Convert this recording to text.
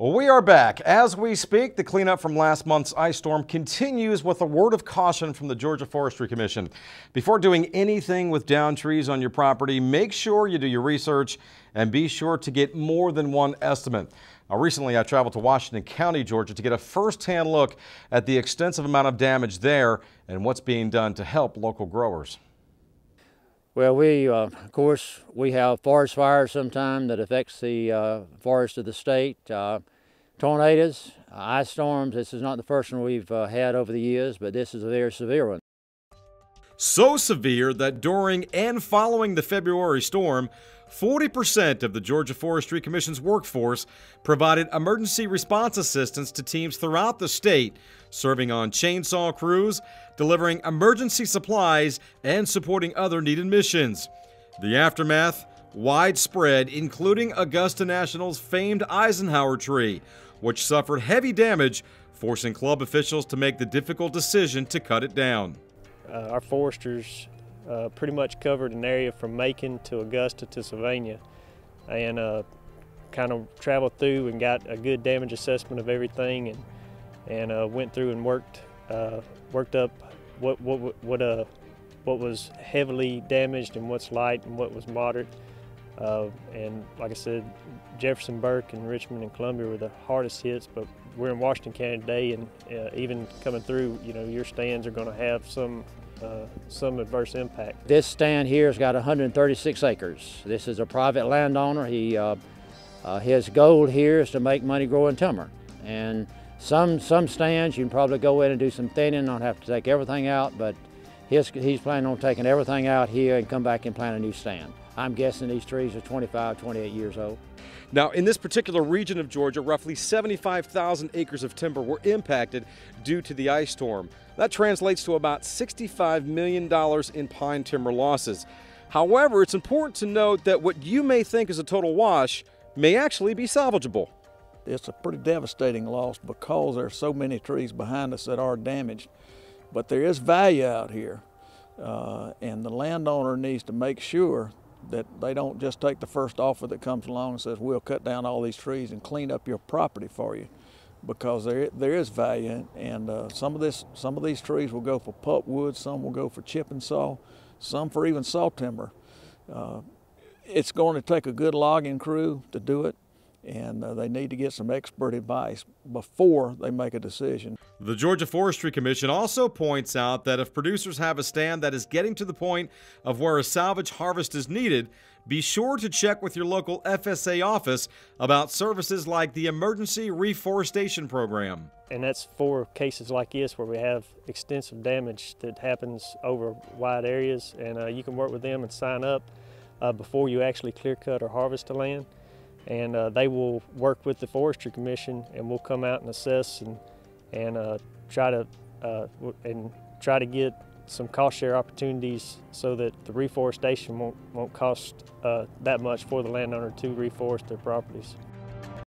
Well, we are back. As we speak, the cleanup from last month's ice storm continues with a word of caution from the Georgia Forestry Commission. Before doing anything with downed trees on your property, make sure you do your research and be sure to get more than one estimate. Now, recently, I traveled to Washington County, Georgia to get a first-hand look at the extensive amount of damage there and what's being done to help local growers. Well, of course, we have forest fires sometimes that affects the forest of the state. Tornadoes, ice storms. This is not the first one we've had over the years, but this is a very severe one. So severe that during and following the February storm, 40% of the Georgia Forestry Commission's workforce provided emergency response assistance to teams throughout the state, serving on chainsaw crews, delivering emergency supplies, and supporting other needed missions. The aftermath, widespread, including Augusta National's famed Eisenhower tree, which suffered heavy damage, forcing club officials to make the difficult decision to cut it down. Our foresters pretty much covered an area from Macon to Augusta to Sylvania, and kind of traveled through and got a good damage assessment of everything, and went through and worked up what was heavily damaged and what's light and what was moderate. And like I said, Jefferson, Burke, and Richmond and Columbia were the hardest hits, but we're in Washington County today, and even coming through, you know, your stands are going to have some adverse impact. This stand here has got 136 acres. This is a private landowner. His goal here is to make money growing timber. And some stands you can probably go in and do some thinning, not have to take everything out, but he's planning on taking everything out here and come back and plant a new stand. I'm guessing these trees are 25, 28 years old. Now, in this particular region of Georgia, roughly 75,000 acres of timber were impacted due to the ice storm. That translates to about $65 million in pine timber losses. However, it's important to note that what you may think is a total wash may actually be salvageable. It's a pretty devastating loss because there are so many trees behind us that are damaged. But there is value out here, and the landowner needs to make sure that they don't just take the first offer that comes along and says, we'll cut down all these trees and clean up your property for you, because there is value, and some of these trees will go for pulpwood, some will go for chip and saw, some for even saw timber. It's going to take a good logging crew to do it, and they need to get some expert advice before they make a decision. The Georgia Forestry Commission also points out that if producers have a stand that is getting to the point of where a salvage harvest is needed, be sure to check with your local FSA office about services like the Emergency Reforestation Program. And that's for cases like this where we have extensive damage that happens over wide areas, and you can work with them and sign up before you actually clear cut or harvest the land. And they will work with the Forestry Commission, and we'll come out and assess and try to get some cost share opportunities so that the reforestation won't cost that much for the landowner to reforest their properties.